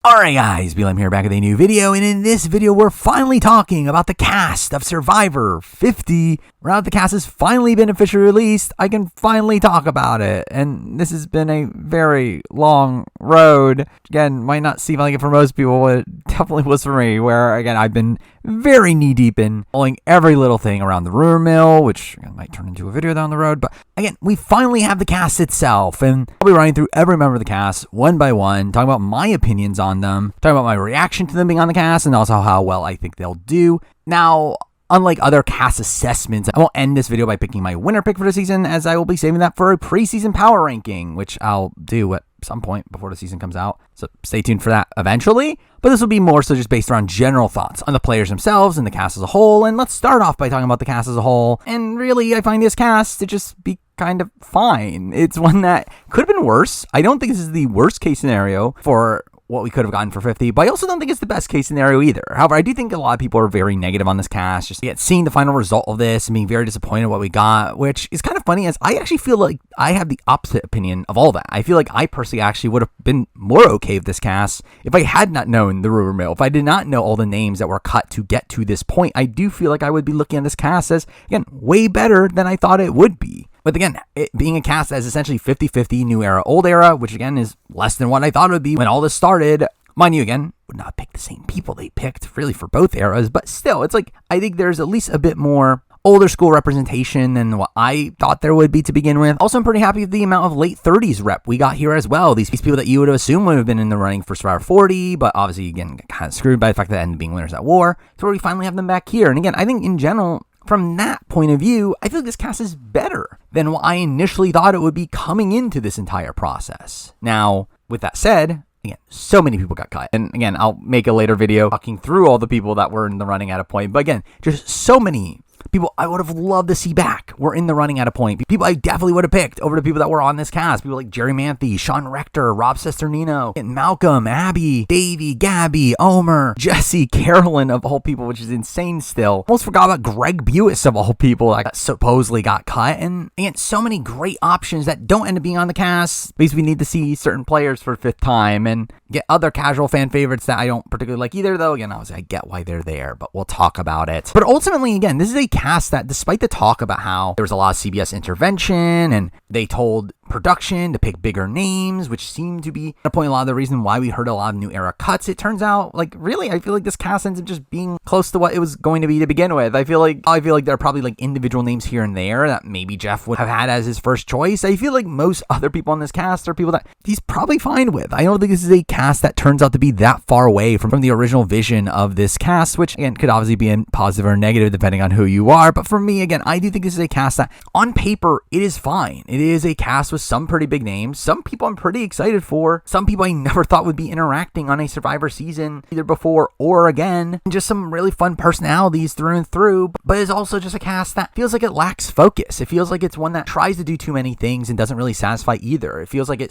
Alright guys, BLM here back with a new video, and in this video we're finally talking about the cast of Survivor 50. Now that the cast has finally been officially released, I can finally talk about it, and this has been a very long road. Again, might not seem like it for most people, but it definitely was for me, where again I've been very knee-deep in following every little thing around the rumor mill, which again, might turn into a video down the road, but again, we finally have the cast itself, and I'll be running through every member of the cast one by one, talking about my opinions on them, talking about my reaction to them being on the cast, and also how well I think they'll do. Now, unlike other cast assessments, I won't end this video by picking my winner pick for the season, as I will be saving that for a preseason power ranking, which I'll do at some point before the season comes out. So stay tuned for that eventually. But this will be more so just based around general thoughts on the players themselves and the cast as a whole. And let's start off by talking about the cast as a whole. And really, I find this cast to just be kind of fine. It's one that could have been worse. I don't think this is the worst case scenario for what we could have gotten for 50, but I also don't think it's the best case scenario either. However, I do think a lot of people are very negative on this cast, just yet seeing the final result of this and being very disappointed in what we got, which is kind of funny, as I actually feel like I have the opposite opinion of all that. I feel like I personally actually would have been more okay with this cast if I had not known the rumor mill. If I did not know all the names that were cut to get to this point, I do feel like I would be looking at this cast as, again, way better than I thought it would be. But again, it being a cast that is essentially 50-50 new era, old era, which again is less than what I thought it would be when all this started. Mind you, again, would not pick the same people they picked really for both eras, but still, it's like, I think there's at least a bit more older school representation than what I thought there would be to begin with. Also, I'm pretty happy with the amount of late 30s rep we got here as well. These people that you would have assumed would have been in the running for Survivor 40, but obviously, again, got kind of screwed by the fact that they ended up being winners at war. So we finally have them back here. And again, I think in general, from that point of view, I feel like this cast is better than what I initially thought it would be coming into this entire process. Now, with that said, again, so many people got cut. And again, I'll make a later video talking through all the people that were in the running at a point. But again, just so many people I would have loved to see back were in the running at a point. People I definitely would have picked over the people that were on this cast. People like Jerry Manthe, Sean Rector, Rob Cesternino, Malcolm, Abby, Davey, Gabby, Omer, Jesse, Carolyn of all people, which is insane still. Almost forgot about Greg Buis of all people that supposedly got cut. And again, so many great options that don't end up being on the cast because we need to see certain players for a fifth time and get other casual fan favorites that I don't particularly like either, though. Again, obviously I get why they're there, but we'll talk about it. But ultimately, again, this is a cast that, despite the talk about how there was a lot of CBS intervention and they told production to pick bigger names, which seemed to be a point a lot of the reason why we heard a lot of new era cuts, it turns out, like, really, I feel like this cast ends up just being close to what it was going to be to begin with. I feel like there are probably like individual names here and there that maybe Jeff would have had as his first choice. I feel like most other people on this cast are people that he's probably fine with. I don't think this is a cast that turns out to be that far away from the original vision of this cast, which again could obviously be a positive or negative depending on who you are. But for me, again, I do think this is a cast that on paper it is fine. It is a cast with some pretty big names, some people I'm pretty excited for, some people I never thought would be interacting on a Survivor season either before or again, and just some really fun personalities through and through. But it's also just a cast that feels like it lacks focus. It feels like it's one that tries to do too many things and doesn't really satisfy either. It feels like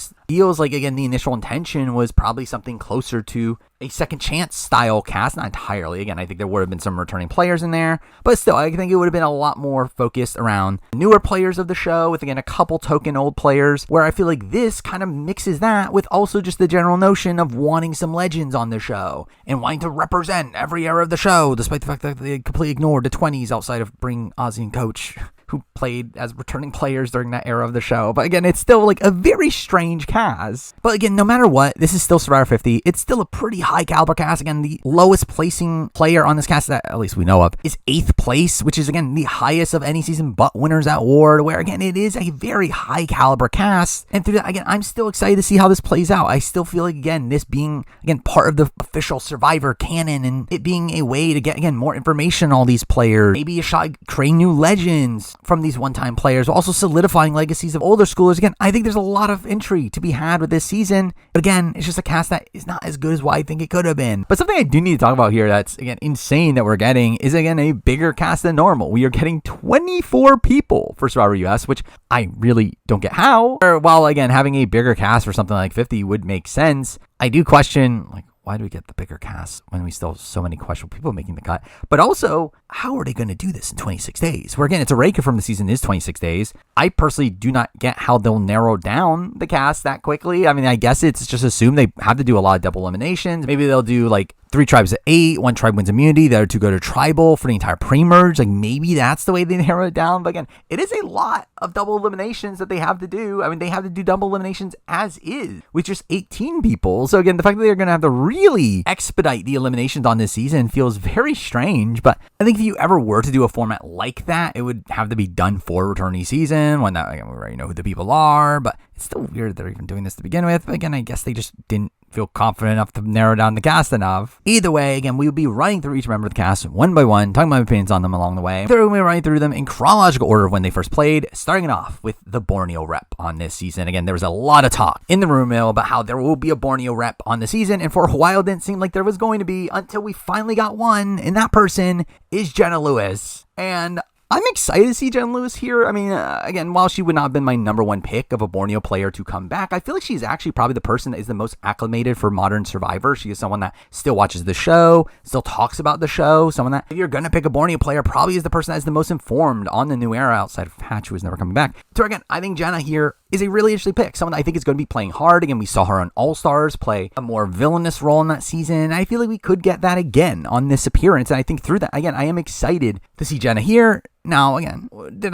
again the initial intention was probably something closer to a second chance style cast, not entirely. Again, I think there would have been some returning players in there, but still, I think it would have been a lot more focused around newer players of the show with, again, a couple token old players, where I feel like this kind of mixes that with also just the general notion of wanting some legends on the show and wanting to represent every era of the show, despite the fact that they completely ignored the 20s outside of bringing Ozzy and Coach, who played as returning players during that era of the show. But again, it's still like a very strange cast. But again, no matter what, this is still Survivor 50. It's still a pretty high caliber cast. Again, the lowest placing player on this cast that at least we know of is 8th place, which is again the highest of any season but Winners at War, where again, it is a very high caliber cast. And through that, again, I'm still excited to see how this plays out. I still feel like, again, this being, again, part of the official Survivor canon and it being a way to get, again, more information on all these players, maybe a shot at creating new legends from these one-time players, also solidifying legacies of older schoolers. Again, I think there's a lot of intrigue to be had with this season, but again, it's just a cast that is not as good as what I think it could have been. But something I do need to talk about here that's, again, insane that we're getting is, again, a bigger cast than normal. We are getting 24 people for Survivor US, which I really don't get how. While, again, having a bigger cast for something like 50 would make sense, I do question, like, why do we get the bigger cast when we still have so many questionable people making the cut? But also, how are they going to do this in 26 days? Where again, it's already confirmed the season is 26 days. I personally do not get how they'll narrow down the cast that quickly. I mean, I guess it's just assumed they have to do a lot of double eliminations. Maybe they'll do like 3 tribes of 8, 1 tribe wins immunity, the other 2 go to tribal for the entire pre-merge. Like maybe that's the way they narrow it down. But again, it is a lot of double eliminations that they have to do. I mean, they have to do double eliminations as is with just 18 people. So again, the fact that they're going to have to really expedite the eliminations on this season feels very strange. But I think if you ever were to do a format like that, it would have to be done for returnee season when that, again, we already know who the people are. But it's still weird they're even doing this to begin with. But again, I guess they just didn't feel confident enough to narrow down the cast enough. Either way, again, we will be running through each member of the cast one by one, talking my opinions on them along the way. We'll be running through them in chronological order of when they first played, starting it off with the Borneo rep on this season. Again, there was a lot of talk in the room mill about how there will be a Borneo rep on the season, and for a while it didn't seem like there was going to be until we finally got one, and that person is Jenna Lewis. And I'm excited to see Jenna Lewis here. I mean, again, while she would not have been my number one pick of a Borneo player to come back, I feel like she's actually probably the person that is the most acclimated for modern Survivor. She is someone that still watches the show, still talks about the show, someone that, if you're going to pick a Borneo player, probably is the person that is the most informed on the new era outside of Hatch, who is never coming back. So again, I think Jenna here is a really interesting pick. Someone that I think is going to be playing hard. Again, we saw her on All-Stars play a more villainous role in that season. I feel like we could get that again on this appearance. And I think through that, again, I am excited to see Jenna here. Now, again, would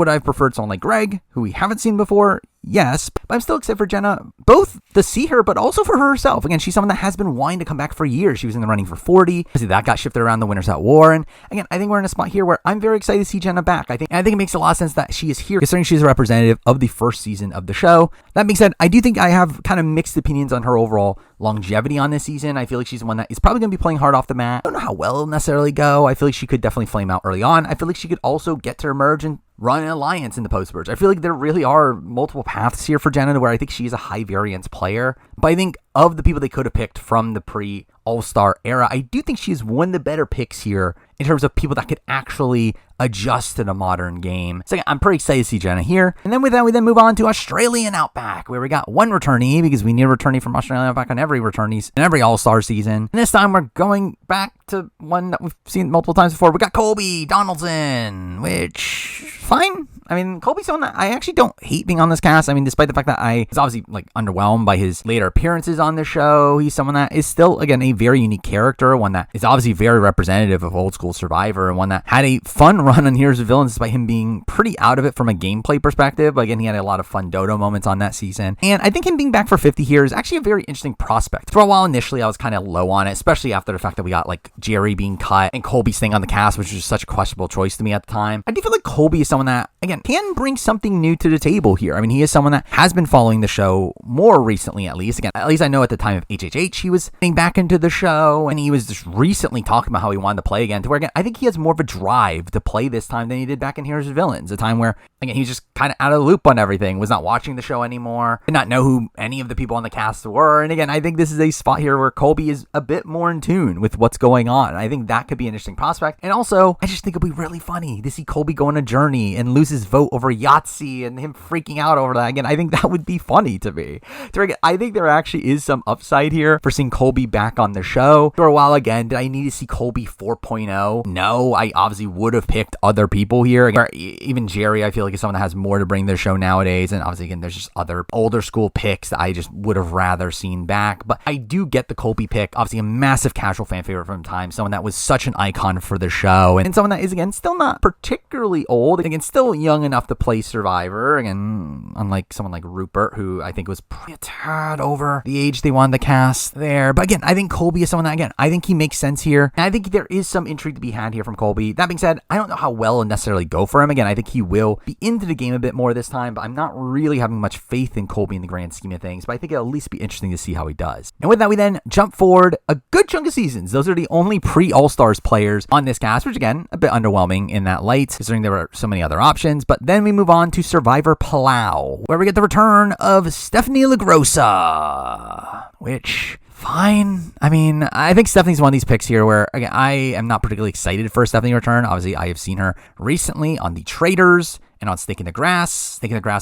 I have preferred someone like Greg, who we haven't seen before? Yes, but I'm still excited for Jenna, both to see her, but also for herself. Again, she's someone that has been wanting to come back for years. She was in the running for 40. Obviously, that got shifted around the Winners at War. And again, I think we're in a spot here where I'm very excited to see Jenna back. I think it makes a lot of sense that she is here, considering she's a representative of the first season of the show. That being said, I do think I have kind of mixed opinions on her overall longevity on this season. I feel like she's one that is probably going to be playing hard off the mat. I don't know how well it'll necessarily go. I feel like she could definitely flame out early on. I feel like she could also get to emerge and run an alliance in the post-merge. I feel like there really are multiple paths here for Jenna to where I think she is a high variance player. But I think of the people they could have picked from the pre-All-Star era, I do think she is one of the better picks here in terms of people that could actually adjust to the modern game. So again, I'm pretty excited to see Jenna here. And then with that, we then move on to Australian Outback, where we got one returnee, because we need a returnee from Australian Outback on every returnees in every All-Star season. And this time we're going back to one that we've seen multiple times before. We got Colby Donaldson, which, fine. I mean, Colby's someone that I actually don't hate being on this cast. I mean, despite the fact that I was obviously like underwhelmed by his later appearances on the show, he's someone that is still, again, a very unique character, one that is obviously very representative of old school Survivor, and one that had a fun run on Heroes of Villains despite him being pretty out of it from a gameplay perspective. But again, he had a lot of fun dodo moments on that season. And I think him being back for 50 here is actually a very interesting prospect. For a while, initially, I was kind of low on it, especially after the fact that we got like Jerry being cut and Colby staying on the cast, which was just such a questionable choice to me at the time. I do feel like Colby is someone that, again, can bring something new to the table here. I mean, he is someone that has been following the show more recently, at least. Again, at least I know at the time of HHH, he was getting back into the show, and he was just recently talking about how he wanted to play again, to where, again, I think he has more of a drive to play this time than he did back in Heroes of Villains, a time where, again, he was just kind of out of the loop on everything, was not watching the show anymore, did not know who any of the people on the cast were. And again, I think this is a spot here where Colby is a bit more in tune with what's going on. And I think that could be an interesting prospect. And also, I just think it'll be really funny to see Colby go on a journey and lose his vote over Yahtzee and him freaking out over that. Again, I think that would be funny to me. So again, I think there actually is some upside here for seeing Colby back on the show. For a while, again, did I need to see Colby 4.0? No, I obviously would have picked other people here. Again, even Jerry, I feel like is someone that has more to bring to the show nowadays. And obviously, again, there's just other older school picks that I just would have rather seen back. But I do get the Colby pick. Obviously, a massive casual fan favorite from time. Someone that was such an icon for the show. And someone that is, again, still not particularly old. Again, still young enough to play Survivor. Again, unlike someone like Rupert, who I think was pretty a tad over the age they wanted to cast there. But again, I think Colby is someone that, again, I think he makes sense here. And I think there is some intrigue to be had here from Colby. That being said, I don't know how well it'll necessarily go for him. Again, I think he will be into the game a bit more this time, but I'm not really having much faith in Colby in the grand scheme of things. But I think it'll at least be interesting to see how he does. And with that, we then jump forward a good chunk of seasons. Those are the only pre-All-Stars players on this cast, which again, a bit underwhelming in that light, considering there were so many other options. But then we move on to Survivor Palau, where we get the return of Stephenie LaGrossa, which, fine. I mean, I think Stephanie's one of these picks here where, again, I am not particularly excited for a Stephenie return. Obviously, I have seen her recently on the Traders, and on Snake in the Grass,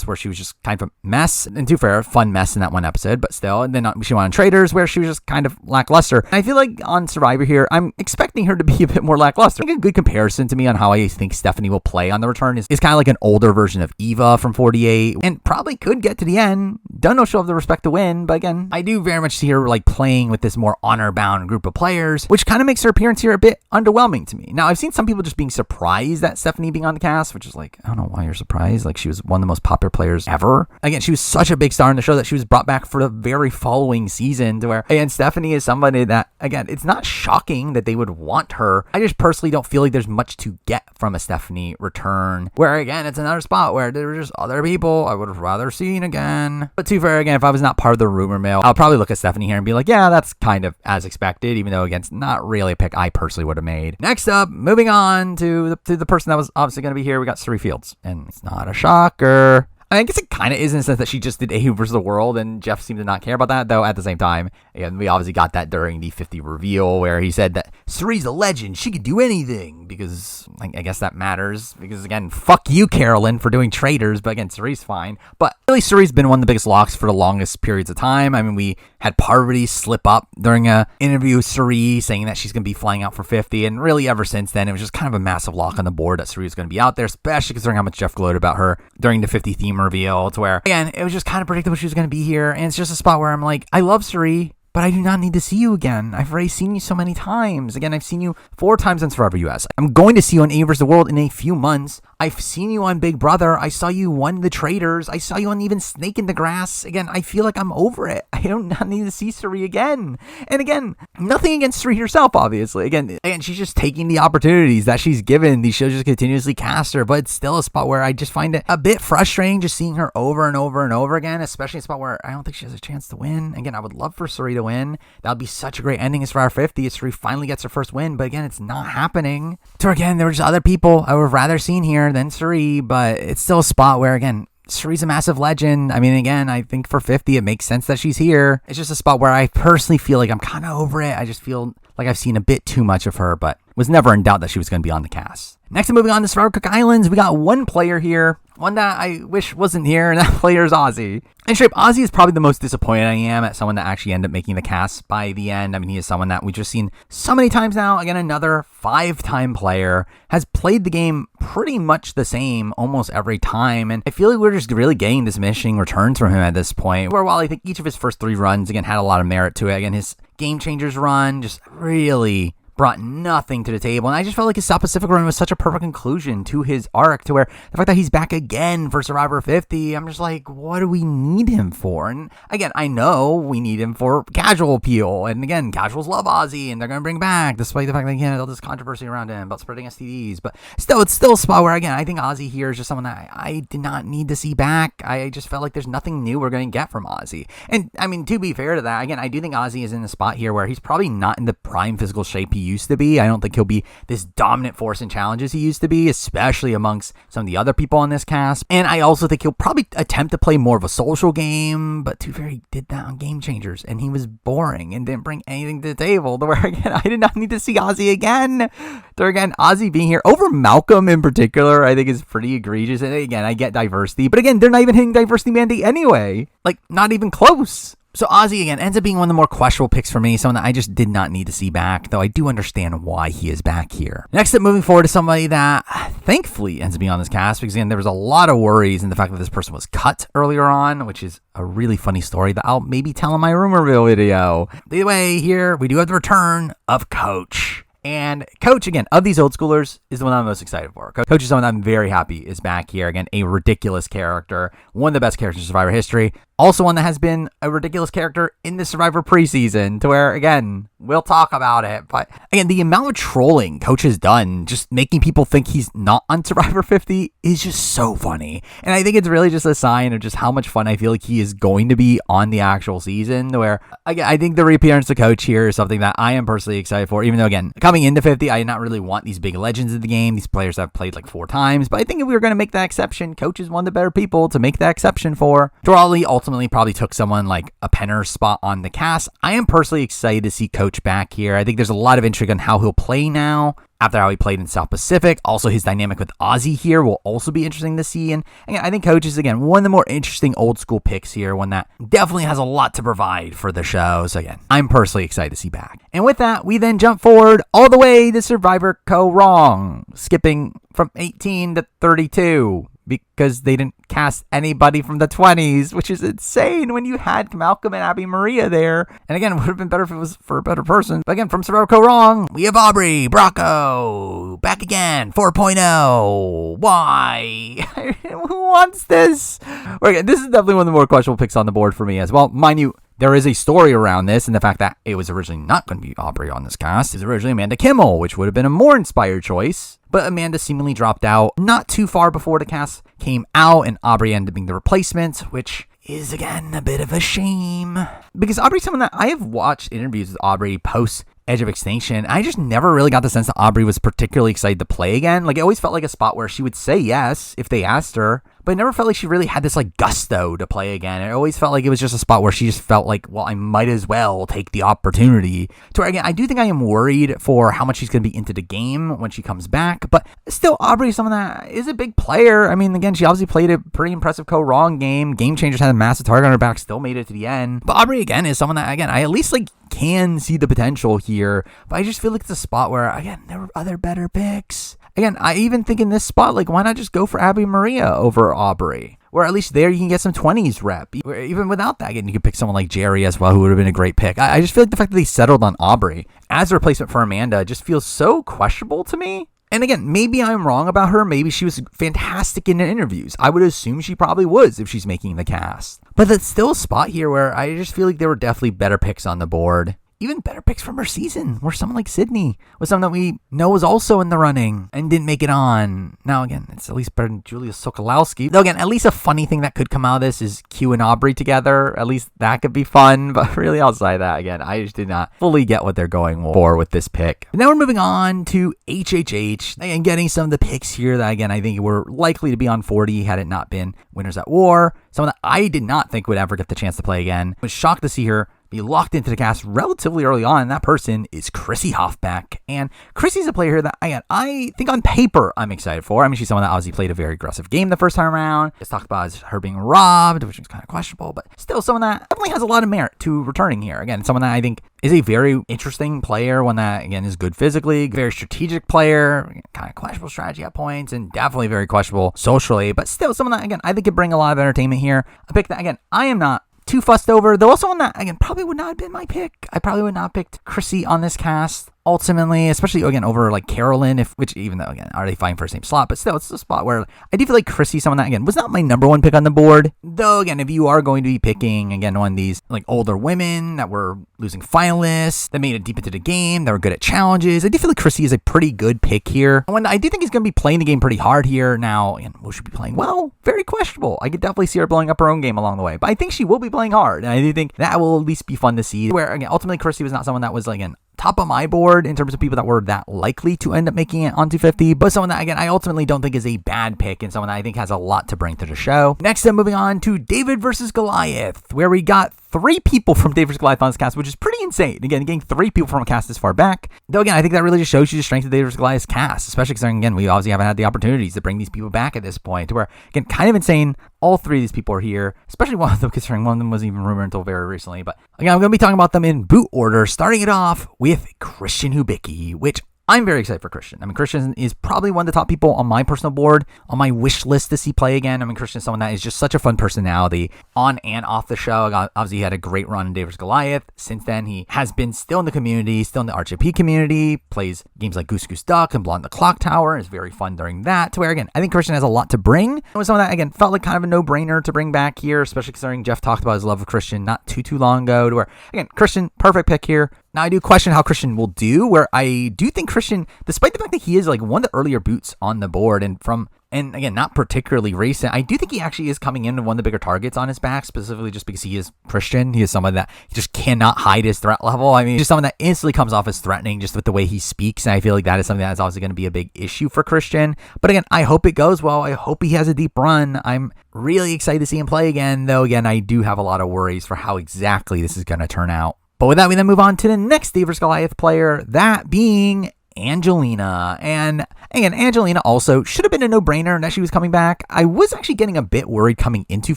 where she was just kind of a mess, and to be fair, fun mess in that one episode, but still. And then she went on Traitors, where she was just kind of lackluster. And I feel like on Survivor here, I'm expecting her to be a bit more lackluster. I think a good comparison to me on how I think Stephenie will play on the return is kind of like an older version of Eva from 48, and probably could get to the end. Don't know if she'll have the respect to win, but again, I do very much see her like playing with this more honor-bound group of players, which kind of makes her appearance here a bit underwhelming to me. Now, I've seen some people just being surprised at Stephenie being on the cast, which is like, I don't know why you're surprised. Like, she was one of the most popular players ever. Again, she was such a big star in the show that she was brought back for the very following season, to where, again, Stephenie is somebody that, again, it's not shocking that they would want her. I just personally don't feel like there's much to get from a Stephenie return, where, again, it's another spot where there were just other people I would have rather seen again. But to be fair, again, if I was not part of the rumor mill, I'll probably look at Stephenie here and be like, yeah, that's kind of as expected, even though, again, it's not really a pick I personally would have made. Next up, moving on to the person that was obviously going to be here, we got Cirie Fields. And it's not a shocker. I guess it kind of is in the sense that she just did A versus the World, and Jeff seemed to not care about that, though at the same time, again, we obviously got that during the 50 reveal, where he said that Cirie's a legend, she could do anything, because I guess that matters, because again, fuck you, Carolyn, for doing Traitors, but again, Cirie's fine. But really, Cirie's been one of the biggest locks for the longest periods of time. I mean, we had Parvati slip up during a interview with Cirie, saying that she's going to be flying out for 50, and really ever since then, it was just kind of a massive lock on the board that Cirie was going to be out there, especially considering how much Jeff gloated about her during the 50 theme reveal, to where, again, it was just kind of predictable she was going to be here, and it's just a spot where I'm like, I love Cirie, but I do not need to see you again. I've already seen you so many times. Again, I've seen you 4 times on Survivor US. I'm going to see you on A vs. the World in a few months. I've seen you on Big Brother. I saw you won the Traitors. I saw you on even Snake in the Grass. Again, I feel like I'm over it. I do not need to see Cirie again. And again, nothing against Cirie herself, obviously. Again, she's just taking the opportunities that she's given. These shows just continuously cast her, but it's still a spot where I just find it a bit frustrating just seeing her over and over and over again, especially a spot where I don't think she has a chance to win. Again, I would love for Cirie to win. That would be such a great ending as Survivor 50 if Cirie finally gets her first win, but again, it's not happening. So again, there were just other people I would have rather seen here than Cirie, but it's still a spot where, again, Cirie's a massive legend. I mean, again, I think for 50, it makes sense that she's here. It's just a spot where I personally feel like I'm kind of over it. I just feel like I've seen a bit too much of her, but was never in doubt that she was going to be on the cast. Next, moving on to Survivor Cook Islands, we got one player here, one that I wish wasn't here, and that player is Ozzy. And straight up, Ozzy is probably the most disappointed I am at someone that actually ended up making the cast by the end. I mean, he is someone that we've just seen so many times now. Again, another 5-time player, has played the game pretty much the same almost every time. And I feel like we're just really getting diminishing returns from him at this point, where while I think each of his first 3 runs, again, had a lot of merit to it. Again, his Game Changers run just really brought nothing to the table, and I just felt like his South Pacific run was such a perfect conclusion to his arc, to where the fact that he's back again for Survivor 50, I'm just like, what do we need him for? And again, I know we need him for casual appeal, and again, casuals love Ozzy, and they're going to bring back, despite the fact that, again, all this controversy around him about spreading STDs, but still, it's still a spot where, again, I think Ozzy here is just someone that I did not need to see back. I just felt like there's nothing new we're going to get from Ozzy, and I mean, to be fair to that, again, I do think Ozzy is in a spot here where he's probably not in the prime physical shape he used to be. I don't think he'll be this dominant force in challenges he used to be, especially amongst some of the other people on this cast. And I also think he'll probably attempt to play more of a social game, but to be fair, he did that on Game Changers, and he was boring and didn't bring anything to the table, to where, again, I did not need to see Ozzy again. So again, Ozzy being here over Malcolm in particular, I think is pretty egregious. And again, I get diversity, but again, they're not even hitting diversity mandate anyway. Like, not even close. So Ozzy, again, ends up being one of the more questionable picks for me, someone that I just did not need to see back, though I do understand why he is back here. Next up, moving forward to somebody that thankfully ends up being on this cast, because again, there was a lot of worries in the fact that this person was cut earlier on, which is a really funny story that I'll maybe tell in my Rumorville video. Either way, here we do have the return of Coach. And Coach, again, of these old schoolers, is the one I'm most excited for. Coach is someone I'm very happy is back here. Again, a ridiculous character. One of the best characters in Survivor history. Also one that has been a ridiculous character in the Survivor preseason, to where, again, we'll talk about it. But again, the amount of trolling Coach has done, just making people think he's not on Survivor 50, is just so funny. And I think it's really just a sign of just how much fun I feel like he is going to be on the actual season, to where, again, I think the reappearance of Coach here is something that I am personally excited for, even though, again, coming into 50, I did not really want these big legends of the game, these players that have played like 4 times, but I think if we were going to make that exception, Coach is one of the better people to make that exception for. Ultimately ultimately probably took someone like a Penner's spot on the cast. I am personally excited to see Coach back here. I think there's a lot of intrigue on how he'll play now after how he played in South Pacific. Also, his dynamic with Ozzy here will also be interesting to see. And again, I think Coach is, again, one of the more interesting old school picks here, one that definitely has a lot to provide for the show. So again, I'm personally excited to see back. And with that, we then jump forward all the way to Survivor Co. Wrong, skipping from 18 to 32. Because they didn't cast anybody from the 20s, which is insane when you had Malcolm and Abby Maria there. And again, it would have been better if it was for a better person. But again, from Survivor Co. Wrong, we have Aubry Bracco back again, 4.0. Why? Who wants this? Okay, this is definitely one of the more questionable picks on the board for me as well. Mind you, there is a story around this, and the fact that it was originally not going to be Aubry on this cast. It was originally Amanda Kimmel, which would have been a more inspired choice. But Amanda seemingly dropped out not too far before the cast came out, and Aubry ended up being the replacement, which is, again, a bit of a shame. Because Aubry's someone that I have watched interviews with Aubry post Edge of Extinction. I just never really got the sense that Aubry was particularly excited to play again. Like, it always felt like a spot where she would say yes if they asked her, but it never felt like she really had this, like, gusto to play again. It always felt like it was just a spot where she just felt like, well, I might as well take the opportunity. To where, again, I do think I am worried for how much she's going to be into the game when she comes back, but still, Aubry is someone that is a big player. I mean, again, she obviously played a pretty impressive Co-Wrong game. Game Changers had a massive target on her back, still made it to the end. But Aubry, again, is someone that, again, I at least, like, can see the potential here, but I just feel like it's a spot where, again, there were other better picks. Again, I even think in this spot, like, why not just go for Abby Maria over Aubry? Where at least there you can get some 20s rep. Even without that, again, you could pick someone like Jerry as well, who would have been a great pick. I just feel like the fact that they settled on Aubry as a replacement for Amanda just feels so questionable to me. And again, maybe I'm wrong about her. Maybe she was fantastic in the interviews. I would assume she probably was if she's making the cast. But that's still a spot here where I just feel like there were definitely better picks on the board. Even better picks from her season, where someone like Sydney was someone that we know was also in the running and didn't make it on. Now, again, it's at least better than Julia Sokolowski. Though, again, at least a funny thing that could come out of this is Q and Aubry together. At least that could be fun. But really, outside that, again, I just did not fully get what they're going for with this pick. Now we're moving on to HHH. Again, getting some of the picks here that, again, I think were likely to be on 40 had it not been Winners at War. Someone that I did not think would ever get the chance to play again. I was shocked to see her be locked into the cast relatively early on, and that person is Chrissy Hofbeck. And Chrissy's a player here that, again, I think on paper I'm excited for. I mean, she's someone that obviously played a very aggressive game the first time around. It's talked about as her being robbed, which was kind of questionable, but still someone that definitely has a lot of merit to returning here. Again, someone that I think is a very interesting player, one that, again, is good physically, very strategic player, kind of questionable strategy at points, and definitely very questionable socially, but still someone that, again, I think could bring a lot of entertainment here. A pick that, again, I am not too fussed over, though also one that, again, probably would not have been my pick. I probably would not have picked Chrissy on this cast ultimately, especially, again, over like Carolyn, which even though, again, are they fighting for the same slot, but still, it's a spot where I do feel like Chrissy, someone that, again, was not my number one pick on the board. Though, again, if you are going to be picking, again, one of these like older women that were losing finalists, that made it deep into the game, that were good at challenges, I do feel like Chrissy is a pretty good pick here. And one that I do think is going to be playing the game pretty hard here. Now, again, will she be playing well? Very questionable. I could definitely see her blowing up her own game along the way, but I think she will be playing hard, and I do think that will at least be fun to see. Where, again, ultimately, Chrissy was not someone that was, like, again, top of my board in terms of people that were that likely to end up making it on 250, but someone that, again, I ultimately don't think is a bad pick and someone that I think has a lot to bring to the show. Next up, moving on to David versus Goliath, where we got 3 people from David vs. Goliath on this cast, which is pretty insane. Again, getting 3 people from a cast this far back. Though, again, I think that really just shows you the strength of David vs. Goliath's cast, especially because, again, we obviously haven't had the opportunities to bring these people back at this point, to where, again, kind of insane. All 3 of these people are here, especially one of them, considering one of them wasn't even rumored until very recently. But, again, I'm going to be talking about them in boot order, starting it off with Christian Hubicki, which I'm very excited for Christian. I mean, Christian is probably one of the top people on my personal board, on my wish list to see play again. I mean, Christian is someone that is just such a fun personality on and off the show. Obviously, he had a great run in David vs. Goliath. Since then, he has been still in the community, still in the RJP community, plays games like Goose Goose Duck and Blonde the Clock Tower, and is very fun during that. To where, again, I think Christian has a lot to bring. It was someone that, again, felt like kind of a no-brainer to bring back here, especially considering Jeff talked about his love of Christian not too long ago, to where, again, Christian, perfect pick here. Now, I do question how Christian will do, where I do think Christian, despite the fact that he is like one of the earlier boots on the board, and from and again, not particularly recent. I do think he actually is coming into one of the bigger targets on his back, specifically just because he is Christian. He is someone that just cannot hide his threat level. I mean, just someone that instantly comes off as threatening just with the way he speaks, and I feel like that is something that is obviously going to be a big issue for Christian. But again, I hope it goes well. I hope he has a deep run. I'm really excited to see him play again, though again, I do have a lot of worries for how exactly this is going to turn out. But with that, we then move on to the next David Goliath player, that being Angelina. And again, Angelina also should have been a no-brainer that she was coming back. I was actually getting a bit worried coming into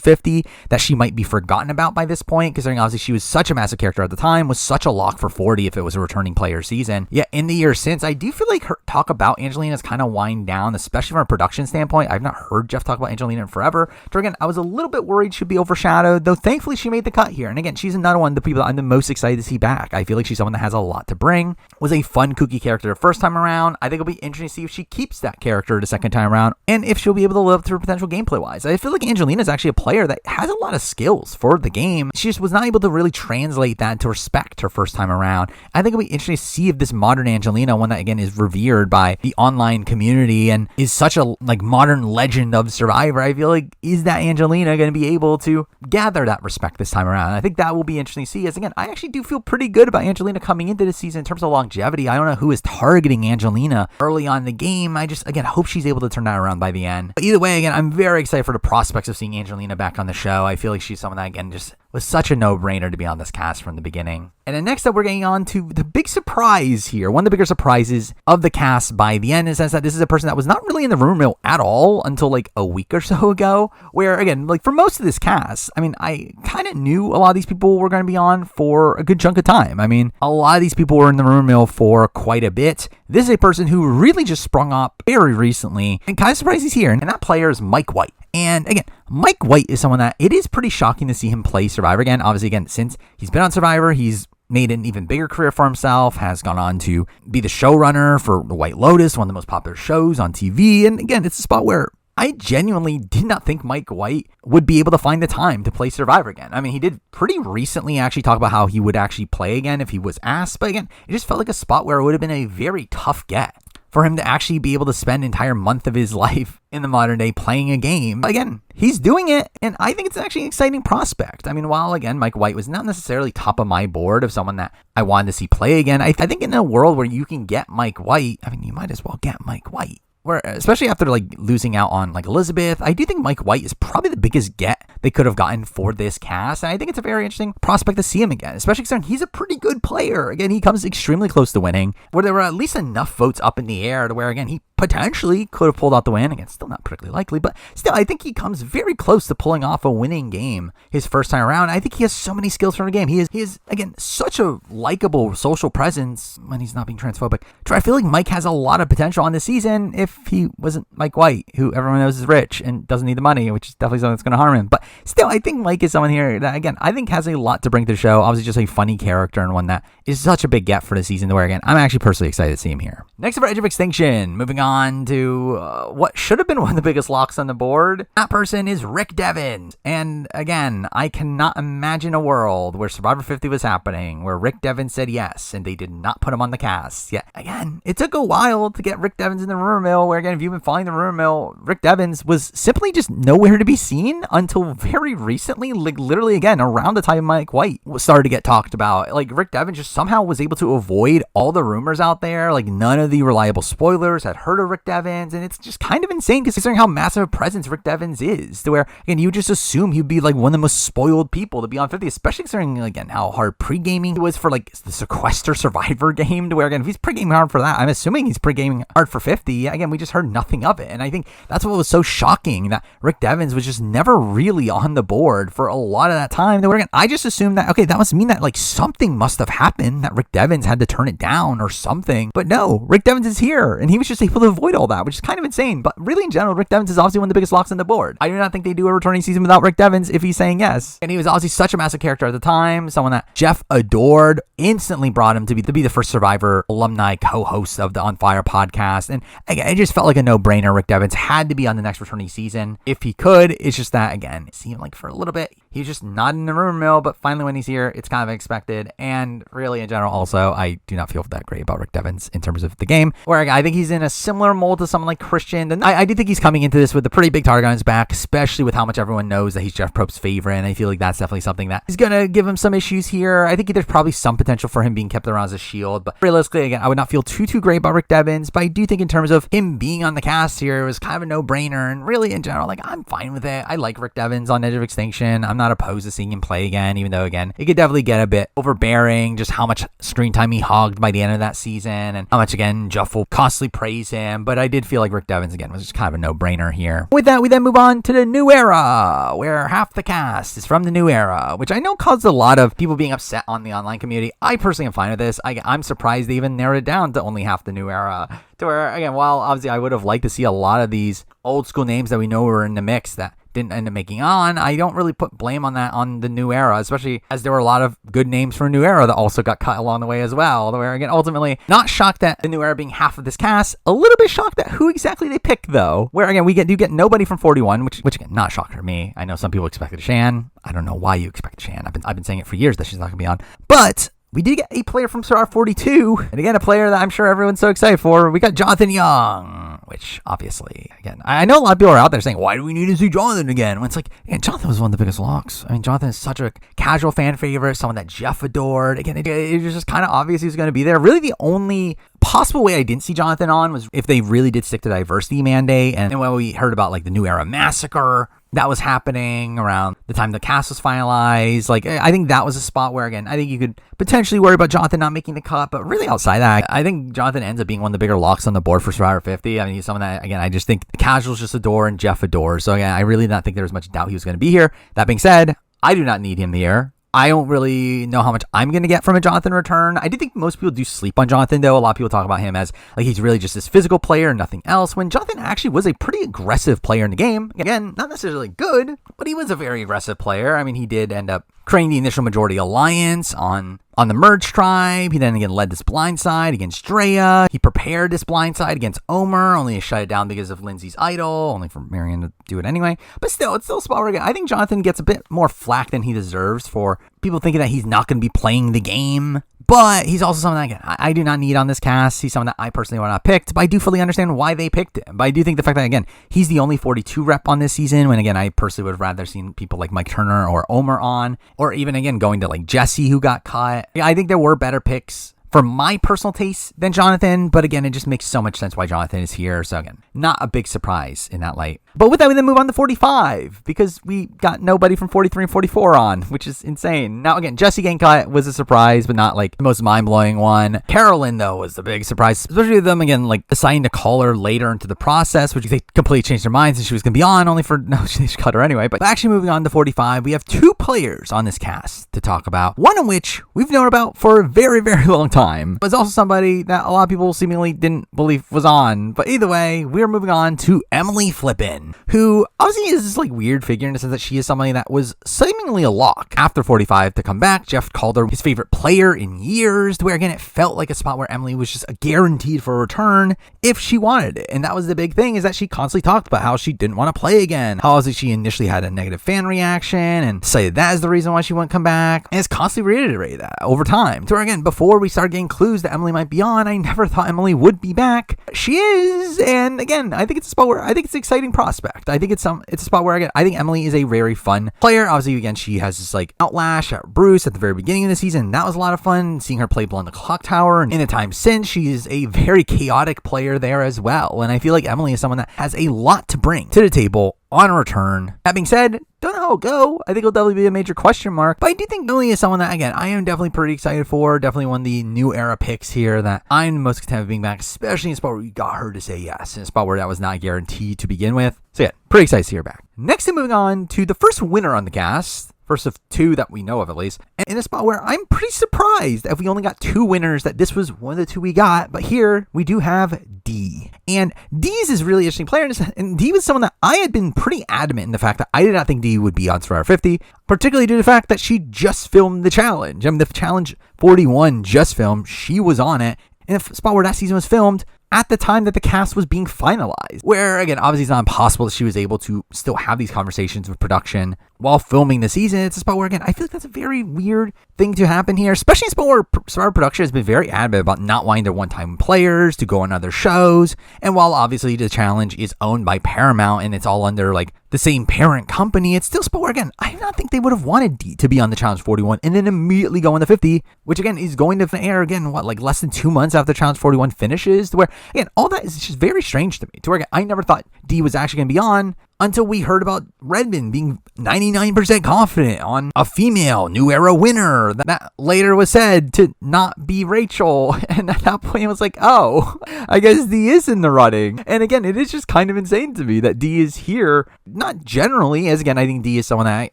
50 that she might be forgotten about by this point, considering obviously she was such a massive character at the time, was such a lock for 40 if it was a returning player season. Yet in the years since, I do feel like her talk about Angelina's kind of wind down, especially from a production standpoint. I've not heard Jeff talk about Angelina in forever. So again, I was a little bit worried she'd be overshadowed, though thankfully she made the cut here. And again, she's another one of the people that I'm the most excited to see back. I feel like she's someone that has a lot to bring, was a fun, kooky character the first time around. I think it'll be interesting to see if she keeps that character the second time around, and if she'll be able to live up to her potential gameplay wise. I feel like Angelina is actually a player that has a lot of skills for the game. She just was not able to really translate that into respect her first time around. I think it'll be interesting to see if this modern Angelina, one that again is revered by the online community and is such a modern legend of Survivor, I feel like, is that Angelina going to be able to gather that respect this time around? And I think that will be interesting to see, as again, I actually do feel pretty good about Angelina coming into this season in terms of longevity. I don't know who is targeting Angelina early on in the game. I just, again, hope she's able to turn that around by the end. But either way, again, I'm very excited for the prospects of seeing Angelina back on the show. I feel like she's someone that, again, just was such a no-brainer to be on this cast from the beginning. And then next up, we're getting on to the big surprise here. One of the bigger surprises of the cast by the end, in the sense that this is a person that was not really in the rumor mill at all until like a week or so ago, where again, like for most of this cast, I mean, I kind of knew a lot of these people were going to be on for a good chunk of time. I mean, a lot of these people were in the rumor mill for quite a bit. This is a person who really just sprung up very recently and kind of surprised he's here. And that player is Mike White. And again, Mike White is someone that it is pretty shocking to see him play Survivor again. Obviously, again, since he's been on Survivor, he's made an even bigger career for himself, has gone on to be the showrunner for The White Lotus, one of the most popular shows on TV. And again, it's a spot where I genuinely did not think Mike White would be able to find the time to play Survivor again. I mean, he did pretty recently actually talk about how he would actually play again if he was asked. But again, it just felt like a spot where it would have been a very tough get for him to actually be able to spend an entire month of his life in the modern day playing a game. But again, he's doing it, and I think it's actually an exciting prospect. I mean, while again, Mike White was not necessarily top of my board of someone that I wanted to see play again, I think in a world where you can get Mike White, I mean, you might as well get Mike White. Where, especially after like losing out on like Elizabeth, I do think Mike White is probably the biggest get they could have gotten for this cast. And I think it's a very interesting prospect to see him again, especially considering he's a pretty good player. Again, he comes extremely close to winning, where there were at least enough votes up in the air to where, again, he potentially could have pulled out the win. Again, still not particularly likely, but still, I think he comes very close to pulling off a winning game his first time around. I think he has so many skills for the game. He is again, such a likable social presence when he's not being transphobic. I feel like Mike has a lot of potential on this season if he wasn't Mike White, who everyone knows is rich and doesn't need the money, which is definitely something that's going to harm him. But still, I think Mike is someone here that, again, I think has a lot to bring to the show. Obviously, just a funny character and one that is such a big get for the season, where, again, I'm actually personally excited to see him here. Next up for Edge of Extinction, moving on to what should have been one of the biggest locks on the board. That person is Rick Devens. And again, I cannot imagine a world where Survivor 50 was happening, where Rick Devens said yes, and they did not put him on the cast. Yet, again, it took a while to get Rick Devens in the rumor mill, where, again, if you've been following the rumor mill, Rick Devens was simply just nowhere to be seen until very recently, like literally, again, around the time Mike White started to get talked about. Like, Rick Devens just somehow was able to avoid all the rumors out there. Like, none of the reliable spoilers had heard of Rick Devens, and it's just kind of insane considering how massive a presence Rick Devens is, to where, again, you just assume he'd be like one of the most spoiled people to be on 50, especially considering, again, how hard pre-gaming was for like the Sequester Survivor game, to where, again, if he's pre-gaming hard for that, I'm assuming he's pre-gaming hard for 50. Again, we just heard nothing of it, and I think that's what was so shocking, that Rick Devens was just never really on the board for a lot of that time. That, again, I just assumed that, okay, that must mean that like something must have happened, that Rick Devens had to turn it down or something. But no, Rick Devens is here, and he was just able to avoid all that, which is kind of insane. But really, in general, Rick Devens is obviously one of the biggest locks on the board. I do not think they do a returning season without Rick Devens if he's saying yes. And he was obviously such a massive character at the time, someone that Jeff adored, instantly brought him to be the first Survivor alumni co-host of the On Fire podcast. And again, it just felt like a no-brainer. Rick Devens had to be on the next returning season if he could. It's just that, again, it seemed like for a little bit He's just not in the rumor mill, but finally when he's here, it's kind of expected. And really, in general, also, I do not feel that great about Rick Devens in terms of the game, where I think he's in a similar mold to someone like Christian. And I do think he's coming into this with a pretty big target on his back, especially with how much everyone knows that he's Jeff Probst's favorite. And I feel like that's definitely something that is going to give him some issues here. I think there's probably some potential for him being kept around as a shield. But realistically, again, I would not feel too great about Rick Devens. But I do think in terms of him being on the cast here, it was kind of a no-brainer. And really, in general, like, I'm fine with it. I like Rick Devens on Edge of Extinction. I'm not opposed to seeing him play again, even though, again, it could definitely get a bit overbearing, just how much screen time he hogged by the end of that season, and how much, again, Jeff will constantly praise him. But I did feel like Rick Devens, again, was just kind of a no-brainer here. With that, we then move on to the new era, where half the cast is from the new era, which I know caused a lot of people being upset on the online community. I personally am fine with this. I'm surprised they even narrowed it down to only half the new era, to where, again, while obviously I would have liked to see a lot of these old school names that we know were in the mix that didn't end up making on, I don't really put blame on that on the new era, especially as there were a lot of good names for a new era that also got cut along the way as well. Where, again, ultimately, not shocked at the new era being half of this cast, a little bit shocked at who exactly they picked, though. Where, again, we do get nobody from 41, which again, not shocked for me. I know some people expected Shan. I don't know why you expected Shan. I've been saying it for years that she's not going to be on. But we did get a player from Survivor 42, and again, a player that I'm sure everyone's so excited for. We got Jonathan Young, which obviously, again, I know a lot of people are out there saying, why do we need to see Jonathan again? When it's like, again, Jonathan was one of the biggest locks. I mean, Jonathan is such a casual fan favorite, someone that Jeff adored. Again, it was just kind of obvious he was going to be there. Really, the only possible way I didn't see Jonathan on was if they really did stick to diversity mandate, and when we heard about like the New Era Massacre that was happening around the time the cast was finalized. Like, I think that was a spot where, again, I think you could potentially worry about Jonathan not making the cut, but really outside that, I think Jonathan ends up being one of the bigger locks on the board for Survivor 50. I mean, he's someone that, again, I just think the casuals just adore and Jeff adores. So, again, I really did not think there was much doubt he was going to be here. That being said, I do not need him here. I don't really know how much I'm going to get from a Jonathan return. I do think most people do sleep on Jonathan, though. A lot of people talk about him as like he's really just this physical player and nothing else, when Jonathan actually was a pretty aggressive player in the game. Again, not necessarily good, but he was a very aggressive player. I mean, he did end up creating the initial majority alliance on the Merge tribe. He then again led this blind side against Drea. He prepared this blind side against Omer, only to shut it down because of Lindsay's idol, only for Marianne to do it anyway. But still, it's still a spot where, again, I think Jonathan gets a bit more flack than he deserves for people thinking that he's not going to be playing the game. But he's also someone that, again, I do not need on this cast. He's someone that I personally would not picked, but I do fully understand why they picked him. But I do think the fact that, again, he's the only 42 rep on this season, when, again, I personally would have rather seen people like Mike Turner or Omer on, or even, again, going to like Jesse, who got cut. I think there were better picks for my personal taste than Jonathan, but again, it just makes so much sense why Jonathan is here. So again, not a big surprise in that light. But with that, we then move on to 45, because we got nobody from 43 and 44 on, which is insane. Now again, Jesse getting cut was a surprise, but not like the most mind-blowing one. Carolyn, though, was the big surprise, especially with them, again, like deciding to call her later into the process, which they completely changed their minds and she was going to be on, only for, no, she cut her anyway. But actually moving on to 45, we have two players on this cast to talk about, one of which we've known about for a very, very long time. Was also somebody that a lot of people seemingly didn't believe was on. But either way, we're moving on to Emily Flippen, who obviously is this like weird figure in the sense that she is somebody that was seemingly a lock after 45 to come back. Jeff called her his favorite player in years, to where, again, it felt like a spot where Emily was just guaranteed for a return if she wanted it. And that was the big thing, is that she constantly talked about how she didn't want to play again, how obviously she initially had a negative fan reaction and cited that as the reason why she wouldn't come back, and it's constantly reiterated that over time, to where, again, before we started getting clues that Emily might be on, I never thought Emily would be back. She is, and again, I think it's a spot where I think it's an exciting prospect. I think it's a spot where, again, I think Emily is a very fun player. Obviously, again, she has this like outlash at Bruce at the very beginning of the season. That was a lot of fun, seeing her play Blow the Clock Tower, and in the time since, she is a very chaotic player there as well. And I feel like Emily is someone that has a lot to bring to the table on a return. That being said, don't know how it'll go. I think it'll definitely be a major question mark, but I do think Emily is someone that, again, I am definitely pretty excited for. Definitely one of the new era picks here that I'm most content with being back, especially in a spot where we got her to say yes, in a spot where that was not guaranteed to begin with. So yeah, pretty excited to see her back. Next, moving on to the first winner on the cast. First of two that we know of, at least. And in a spot where I'm pretty surprised if we only got two winners, that this was one of the two we got. But here we do have Dee. And Dee is this really interesting player. And Dee was someone that I had been pretty adamant in the fact that I did not think Dee would be on Survivor 50, particularly due to the fact that she just filmed the challenge. I mean, the challenge 41 just filmed. She was on it. In a spot where that season was filmed, at the time that the cast was being finalized. Where, again, obviously it's not impossible that she was able to still have these conversations with production while filming the season. It's a spot where, again, I feel like that's a very weird thing to happen here, especially in a spot where Survivor production has been very adamant about not wanting their one-time players to go on other shows. And while obviously the challenge is owned by Paramount and it's all under like the same parent company, it's still a spot where, again, I do not think they would have wanted Dee to be on the Challenge 41 and then immediately go on the 50, which again is going to air again, like less than 2 months after Challenge 41 finishes, to where, again, all that is just very strange to me, to where, again, I never thought Dee was actually going to be on until we heard about Redmond being 99% confident on a female New Era winner that later was said to not be Rachel. And at that point, it was like, oh, I guess Dee is in the running. And again, it is just kind of insane to me that Dee is here, not generally, as again, I think Dee is someone that,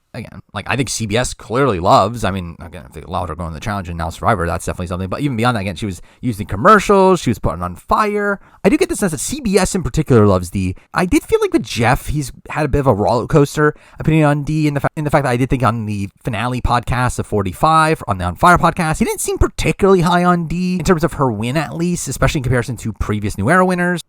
I think CBS clearly loves. I mean, again, if they allowed her going to the challenge and now Survivor, that's definitely something. But even beyond that, again, she was using commercials, she was putting on fire. I do get the sense that CBS in particular loves Dee. I did feel like with Jeff, he's had a bit of a roller coaster opinion on Dee in the fact that I did think on the finale podcast of 45, on the On Fire podcast, he didn't seem particularly high on Dee in terms of her win, at least, especially in comparison to previous New Era winners.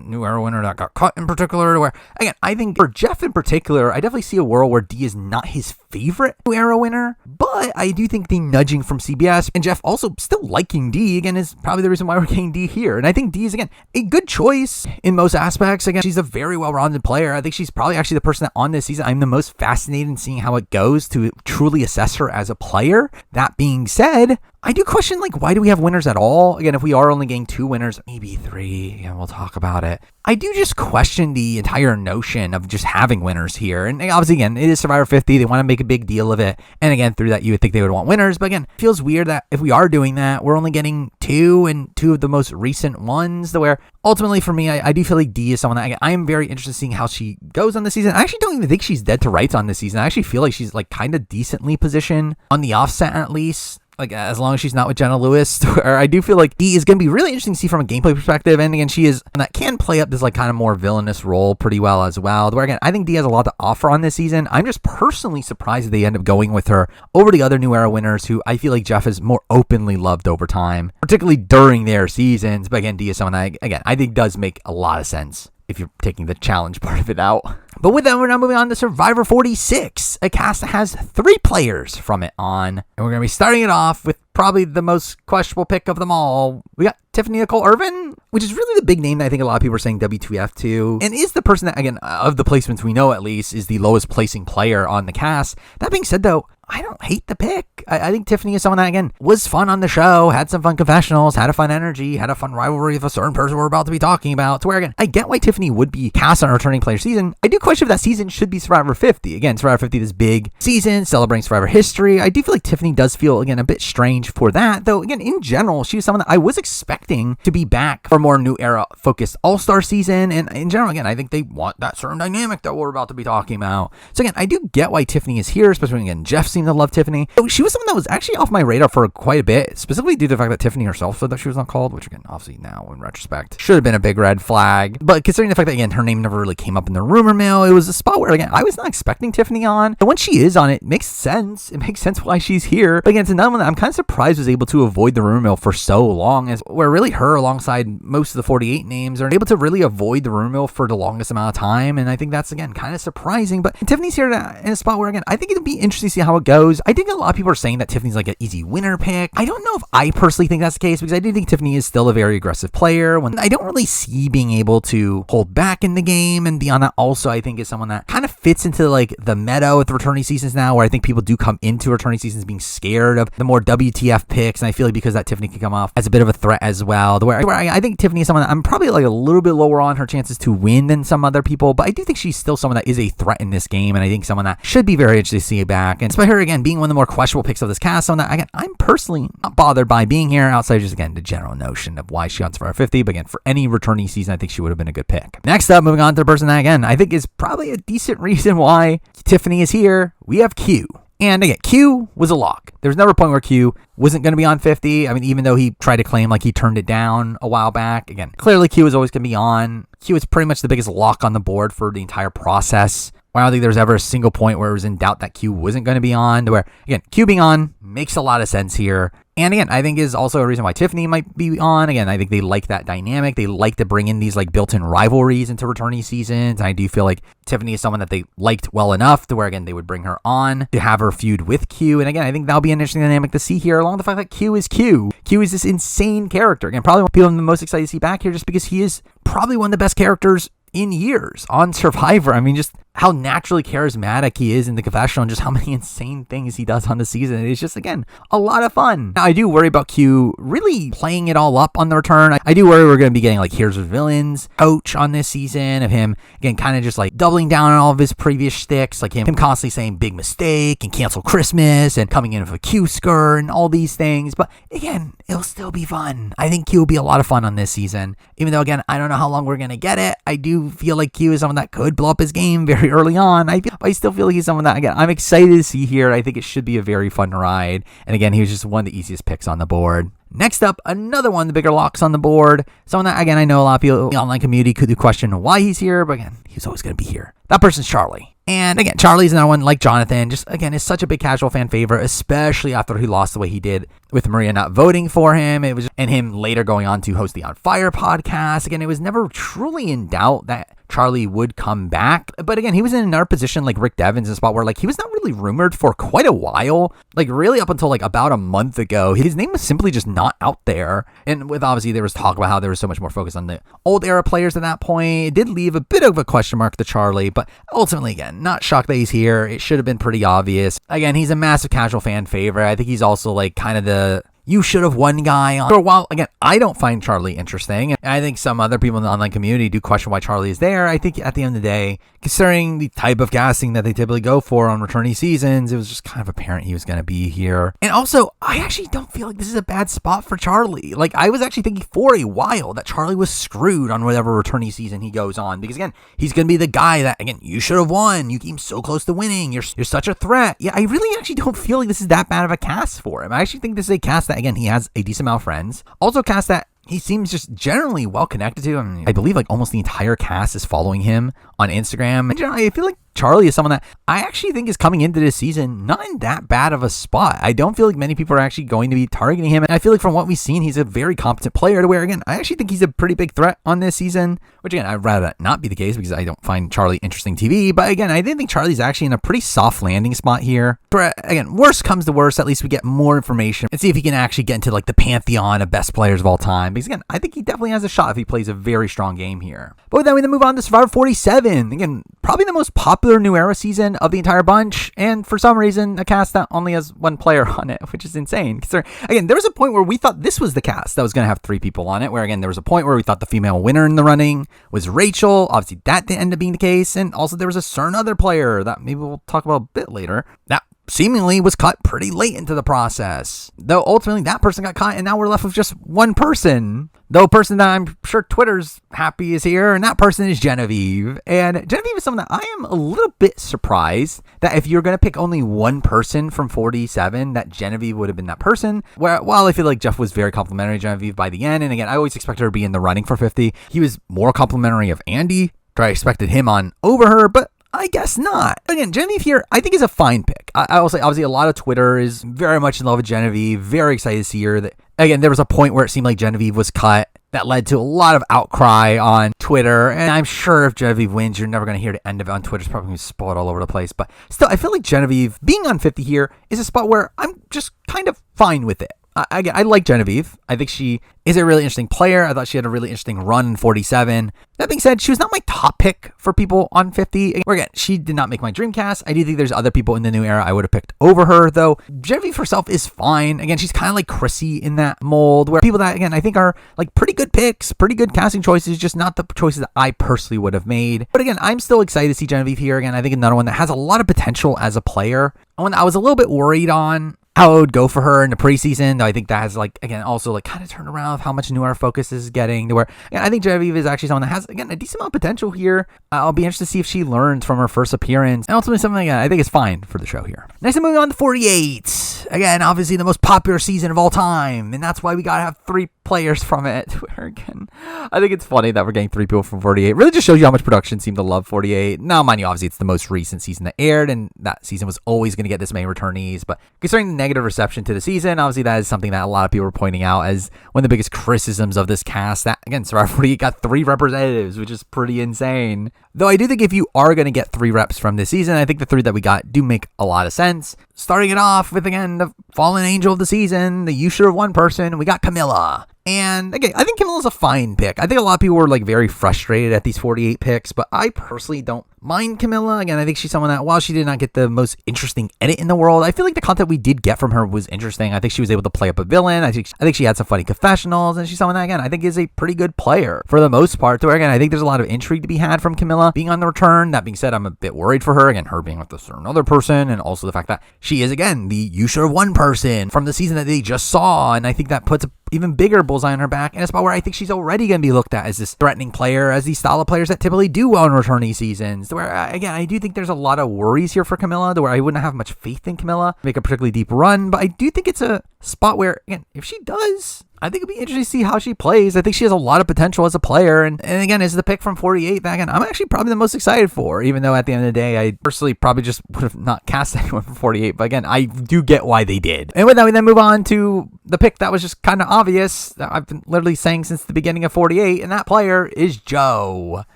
New Era winner that got cut in particular, where, again, I think for Jeff in particular, I definitely see a world where Dee is not his favorite New Era winner, but I do think the nudging from CBS and Jeff also still liking Dee, again, is probably the reason why we're getting Dee here. And I think Dee is, again, a good choice in most aspects. Again, she's a very well-rounded player. I think she's probably actually the person that on this season I'm the most fascinated in seeing how it goes to truly assess her as a player. That being said, I do question, like, why do we have winners at all? Again, if we are only getting 2 winners, maybe 3, again, we'll talk about it. I do just question the entire notion of just having winners here. And obviously, again, it is Survivor 50. They want to make a big deal of it. And again, through that, you would think they would want winners. But again, it feels weird that if we are doing that, we're only getting 2 and 2 of the most recent ones, to where ultimately for me, I do feel like Dee is someone that, again, I am very interested in seeing how she goes on this season. I actually don't even think she's dead to rights on this season. I actually feel like she's like kind of decently positioned on the offset, at least. Like, as long as she's not with Jenna Lewis, or I do feel like Dee is going to be really interesting to see from a gameplay perspective. And again, she is, and that can play up this like kind of more villainous role pretty well as well. Where again, I think Dee has a lot to offer on this season. I'm just personally surprised that they end up going with her over the other New Era winners, who I feel like Jeff has more openly loved over time, particularly during their seasons. But again, Dee is someone that, again, I think does make a lot of sense if you're taking the challenge part of it out. But with that, we're now moving on to Survivor 46, a cast that has 3 players from it on. And we're going to be starting it off with probably the most questionable pick of them all. We got Tiffany Nicole Ervin, which is really the big name that I think a lot of people are saying WTF to, and is the person that, again, of the placements we know at least, is the lowest placing player on the cast. That being said, though, I don't hate the pick. I think Tiffany is someone that, again, was fun on the show, had some fun confessionals, had a fun energy, had a fun rivalry with a certain person we're about to be talking about. To where, again, I get why Tiffany would be cast on a returning player season. I do question if that season should be Survivor 50. Again, Survivor 50, this big season celebrating Survivor history. I do feel like Tiffany does feel, again, a bit strange for that. Though, again, in general, she was someone that I was expecting to be back for a more New Era focused All-Star season. And in general, again, I think they want that certain dynamic that we're about to be talking about. So, again, I do get why Tiffany is here, especially when, again, Jeff seemed to love Tiffany. So she was someone that was actually off my radar for quite a bit, specifically due to the fact that Tiffany herself said that she was not called, which, again, obviously now in retrospect should have been a big red flag. But considering the fact that, again, her name never really came up in the rumor mill, it was a spot where, again, I was not expecting Tiffany on. And when she is on, it makes sense. It makes sense why she's here. But again, it's another one that I'm kind of surprised was able to avoid the rumor mill for so long, as where really her, alongside most of the 48 names, are able to really avoid the rumor mill for the longest amount of time. And I think that's, again, kind of surprising. But Tiffany's here in a spot where, again, I think it'll be interesting to see how it goes. I think a lot of people are saying that Tiffany's like an easy winner pick. I don't know if I personally think that's the case, because I do think Tiffany is still a very aggressive player, when I don't really see being able to hold back in the game. And beyond that, also, I think is someone that kind of fits into like the meta with the returning seasons now, where I think people do come into returning seasons being scared of the more WTF picks. And I feel like because that Tiffany can come off as a bit of a threat as well, where I think Tiffany is someone that I'm probably like a little bit lower on her chances to win than some other people, but I do think she's still someone that is a threat in this game, and I think someone that should be very interesting to see back. And despite her, again, being one of the more questionable picks of this cast, someone that, again, I'm personally not bothered by being here, outside of just, again, the general notion of why she on Survivor 50. But again, for any returning season, I think she would have been a good pick. Next up, moving on to the person that, again, I think is probably a decent reason why Tiffany is here. We have Q. And again, Q was a lock. There was never a point where Q wasn't going to be on 50. I mean, even though he tried to claim like he turned it down a while back, again, clearly Q was always going to be on. Q is pretty much the biggest lock on the board for the entire process I don't think there's ever a single point where it was in doubt that Q wasn't going to be on, to where, again, Q being on makes a lot of sense here. And again, I think is also a reason why Tiffany might be on. Again, I think they like that dynamic. They like to bring in these like built-in rivalries into returnee seasons. And I do feel like Tiffany is someone that they liked well enough to where, again, they would bring her on to have her feud with Q. And again, I think that'll be an interesting dynamic to see here, along with the fact that Q is Q. Q is this insane character. Again, probably one of the people I'm the most excited to see back here just because he is probably one of the best characters in years on Survivor. I mean, just how naturally charismatic he is in the confessional and just how many insane things he does on the season. It's just, again, a lot of fun. Now, I do worry about Q really playing it all up on the return. I do worry we're going to be getting like Here's Your Villains coach on this season of him, again, kind of just like doubling down on all of his previous shticks, like him constantly saying big mistake and cancel Christmas and coming in with a Q skirt and all these things. But again, it'll still be fun. I think Q will be a lot of fun on this season. Even though, again, I don't know how long we're going to get it. I do feel like Q is someone that could blow up his game very early on. I still feel like he's someone that, again, I'm excited to see here. I think it should be a very fun ride. And again, he was just one of the easiest picks on the board. Next up, another one of the bigger locks on the board. Someone that, again, I know a lot of people in the online community could question why he's here, but again, he's always going to be here. That person's Charlie. And again, Charlie's another one like Jonathan, just again, is such a big casual fan favorite, especially after he lost the way he did with Maria not voting for him. It was, and him later going on to host the On Fire podcast. Again, it was never truly in doubt that Charlie would come back. But again, he was in another position like Rick Devens, in a spot where like he was not really rumored for quite a while. Like really up until like about a month ago, his name was simply just not out there. And with obviously there was talk about how there was so much more focus on the old era players at that point. It did leave a bit of a question mark to Charlie, but ultimately, again, not shocked that he's here. It should have been pretty obvious. Again, he's a massive casual fan favorite. I think he's also like kind of the you should have won guy. For a while, again, I don't find Charlie interesting. And I think some other people in the online community do question why Charlie is there. I think at the end of the day, considering the type of casting that they typically go for on returnee seasons, it was just kind of apparent he was going to be here. And also, I actually don't feel like this is a bad spot for Charlie. Like, I was actually thinking for a while that Charlie was screwed on whatever returnee season he goes on. Because again, he's going to be the guy that, again, you should have won. You came so close to winning. You're such a threat. Yeah, I really actually don't feel like this is that bad of a cast for him. I actually think this is a cast that, again, he has a decent amount of friends. Also cast that he seems just generally well connected to. I believe like almost the entire cast is following him on Instagram. And generally, I feel like Charlie is someone that I actually think is coming into this season not in that bad of a spot. I don't feel like many people are actually going to be targeting him. And I feel like from what we've seen, he's a very competent player to where, again, I actually think he's a pretty big threat on this season, which again, I'd rather not be the case because I don't find Charlie interesting TV. But again, I didn't think Charlie's actually in a pretty soft landing spot here. But again, worst comes to worst, at least we get more information and see if he can actually get into like the pantheon of best players of all time. Because again, I think he definitely has a shot if he plays a very strong game here. But then we then move on to Survivor 47. Again, probably the most popular New Era season of the entire bunch, and for some reason a cast that only has one player on it, which is insane. Again, there was a point where we thought this was the cast that was going to have 3 people on it, where again there was a point where we thought the female winner in the running was Rachel. Obviously that didn't end up being the case, and also there was a certain other player that maybe we'll talk about a bit later that seemingly was cut pretty late into the process, though ultimately that person got cut and now we're left with just one person, though a person that I'm sure Twitter's happy is here, and that person is Genevieve. And Genevieve is someone that I am a little bit surprised that if you're going to pick only one person from 47, that Genevieve would have been that person. While I feel like Jeff was very complimentary to Genevieve by the end, and again, I always expected her to be in the running for 50, he was more complimentary of Andy. I expected him on over her, but I guess not. Again, Genevieve here, I think is a fine pick. I will say, obviously, a lot of Twitter is very much in love with Genevieve. Very excited to see her. Again, there was a point where it seemed like Genevieve was cut. That led to a lot of outcry on Twitter. And I'm sure if Genevieve wins, you're never going to hear the end of it on Twitter. It's probably going to spoil it all over the place. But still, I feel like Genevieve being on 50 here is a spot where I'm just kind of fine with it. I like Genevieve. I think she is a really interesting player. I thought she had a really interesting run in 47. That being said, she was not my top pick for people on 50. Again, she did not make my dream cast. I do think there's other people in the New Era I would have picked over her, though. Genevieve herself is fine. Again, she's kind of like Chrissy in that mold, where people that, again, I think are like pretty good picks, pretty good casting choices, just not the choices that I personally would have made. But again, I'm still excited to see Genevieve here. Again, I think another one that has a lot of potential as a player. One that I was a little bit worried on how it would go for her in the preseason. Though I think that has again also kind of turned around with how much new our focus is getting to where again, I think Genevieve is actually someone that has again a decent amount of potential here. I'll be interested to see if she learns from her first appearance and ultimately something again I think is fine for the show here. Next, moving on to 48. Again, obviously the most popular season of all time, and that's why we gotta have 3 players from it. Where again, I think it's funny that we're getting 3 people from 48. Really just shows you how much production seemed to love 48. Now, mind you, obviously it's the most recent season that aired, and that season was always going to get this many returnees. But considering the negative reception to the season, obviously that is something that a lot of people were pointing out as one of the biggest criticisms of this cast. That again, Survivor 48 got 3 representatives, which is pretty insane. Though I do think if you are going to get 3 reps from this season, I think the 3 that we got do make a lot of sense. Starting it off with, again, the fallen angel of the season, the you should have won person, we got Kamilla. And again, I think Kamilla's a fine pick. I think a lot of people were very frustrated at these 48 picks, but I personally don't mind Kamilla. Again, I think she's someone that while she did not get the most interesting edit in the world, I feel like the content we did get from her was interesting. I think she was able to play up a villain. I think she had some funny confessionals, and she's someone that again I think is a pretty good player for the most part. So again, I think there's a lot of intrigue to be had from Kamilla being on the return. That being said, I'm a bit worried for her. Again, her being with a certain other person, and also the fact that she is again the you should have won person from the season that they just saw, and I think that puts a even bigger bullseye on her back, and a spot where I think she's already going to be looked at as this threatening player, as these style of players that typically do well in returnee seasons. To where, again, I do think there's a lot of worries here for Kamilla, to where I wouldn't have much faith in Kamilla make a particularly deep run, but I do think it's a spot where, again, if she does, I think it'd be interesting to see how she plays. I think she has a lot of potential as a player, and again, is the pick from 48 that, again, I'm actually probably the most excited for, even though at the end of the day, I personally probably just would have not cast anyone from 48, but again, I do get why they did. And with that, we then move on to the pick that was just kind of obvious, that I've been literally saying since the beginning of 48, and that player is Joe.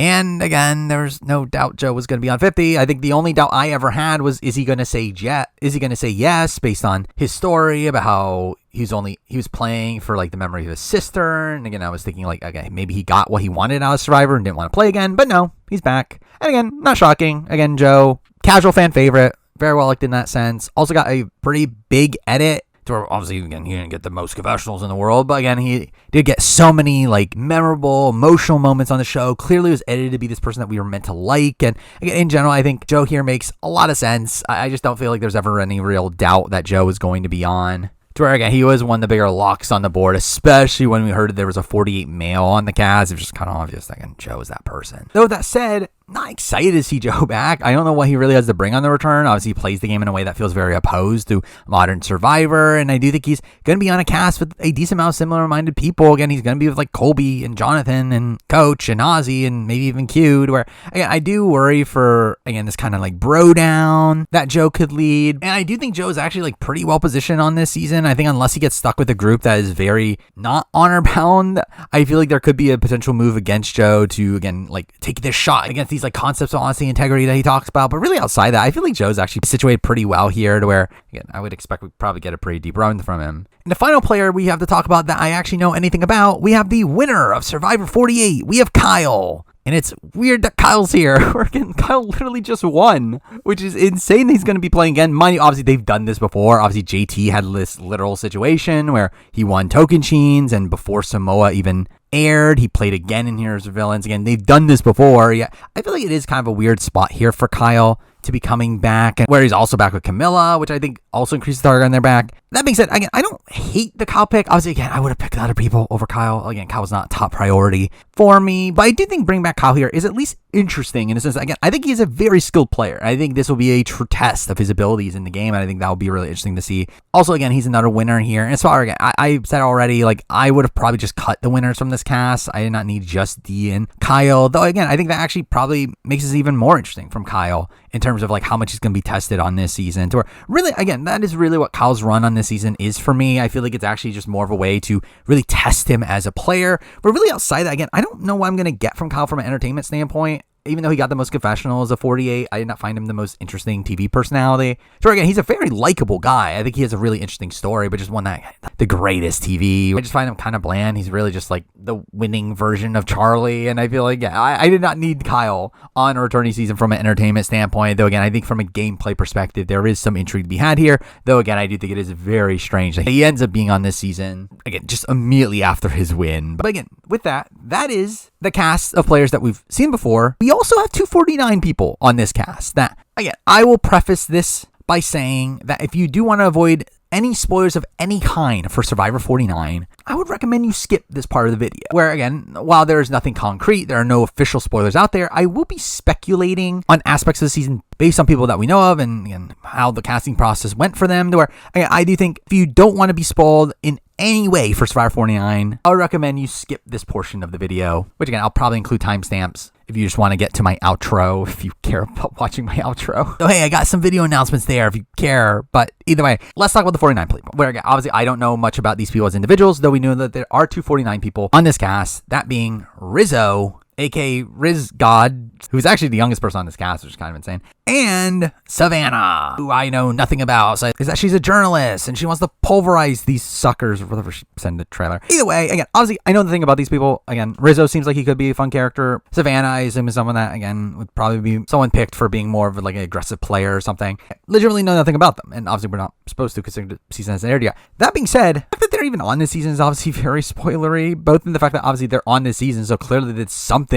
And again, there's no doubt Joe was going to be on 50. I think the only doubt I ever had was, is he going to say yes based on his story about how he was playing for the memory of his sister. And again, I was thinking okay, maybe he got what he wanted out of Survivor and didn't want to play again, but no, he's back. And again, not shocking. Again, Joe, casual fan favorite, very well liked in that sense. Also got a pretty big edit. Obviously, again, he didn't get the most confessionals in the world, but again, he did get so many memorable, emotional moments on the show. Clearly was edited to be this person that we were meant to like. And again, in general, I think Joe here makes a lot of sense. I just don't feel like there's ever any real doubt that Joe is going to be on. To where, again, he was one of the bigger locks on the board, especially when we heard there was a 48 male on the cast. It was just kind of obvious that, again, Joe is that person. Though that said, not excited to see Joe back. I don't know what he really has to bring on the return. Obviously, he plays the game in a way that feels very opposed to modern Survivor, and I do think he's going to be on a cast with a decent amount of similar-minded people. Again, he's going to be with Colby and Jonathan and Coach and Ozzy and maybe even Q, where, again, I do worry for, again, this kind of bro down that Joe could lead. And I do think Joe is actually pretty well positioned on this season. I think unless he gets stuck with a group that is very not honor-bound, I feel like there could be a potential move against Joe to, again, take this shot against these concepts of honesty and integrity that he talks about. But really outside that, I feel like Joe's actually situated pretty well here, to where, again, I would expect we'd probably get a pretty deep run from him. And the final player we have to talk about that I actually know anything about, we have the winner of Survivor 48. We have Kyle. And it's weird that Kyle's here. Again, Kyle literally just won, which is insane that he's going to be playing again. Mind you, obviously, they've done this before. Obviously, JT had this literal situation where he won Tocantins, and before Samoa even aired, he played again in here as villains. Again, they've done this before. Yeah, I feel like it is kind of a weird spot here for Kyle to be coming back, and where he's also back with Kamilla, which I think also increases the target on their back. That being said, again, I don't hate the Kyle pick. Obviously, again, I would have picked other people over Kyle. Again, Kyle was not top priority for me, but I do think bringing back Kyle here is at least interesting in a sense. Again, I think he's a very skilled player. I think this will be a true test of his abilities in the game, and I think that will be really interesting to see. Also, again, he's another winner here, and as far again, I said already, I would have probably just cut the winners from this cast. I did not need just Dee and Kyle, though again, I think that actually probably makes this even more interesting from Kyle in terms of how much he's going to be tested on this season. To where really, again, that is really what Kyle's run on this season is for me. I feel like it's actually just more of a way to really test him as a player. But really outside that, again, I don't know what I'm going to get from Kyle from an entertainment standpoint. Even though he got the most confessionals of 48, I did not find him the most interesting TV personality. So again, he's a very likable guy. I think he has a really interesting story, but just one that the greatest TV. I just find him kind of bland. He's really just the winning version of Charlie. And I feel like, yeah, I did not need Kyle on a returning season from an entertainment standpoint. Though again, I think from a gameplay perspective, there is some intrigue to be had here. Though again, I do think it is very strange that he ends up being on this season, again, just immediately after his win. But again, with that is the cast of players that we've seen before. We also have 249 people on this cast. That, again, I will preface this by saying that if you do want to avoid any spoilers of any kind for Survivor 49, I would recommend you skip this part of the video. Where again, while there is nothing concrete, there are no official spoilers out there, I will be speculating on aspects of the season based on people that we know of and how the casting process went for them. To where I do think if you don't want to be spoiled in any way for Survivor 49, I would recommend you skip this portion of the video, which again, I'll probably include timestamps if you just want to get to my outro, if you care about watching my outro. So hey, I got some video announcements there if you care, but either way, let's talk about the 49 people. Where again, obviously I don't know much about these people as individuals, though we know that there are 2 49 people on this cast, that being Rizzo, aka Riz God, who's actually the youngest person on this cast, which is kind of insane, and Savannah, who I know nothing about, so is that she's a journalist and she wants to pulverize these suckers or whatever she said in the trailer. Either way, again, obviously I know the thing about these people. Again, Rizzo seems like he could be a fun character. Savannah, I assume, is someone that again would probably be someone picked for being more of like an aggressive player or something. Legitimately know nothing about them, and obviously we're not supposed to considering the season hasn't aired yet. That being said, the fact that they're even on this season is obviously very spoilery, both in the fact that obviously they're on this season, so clearly did something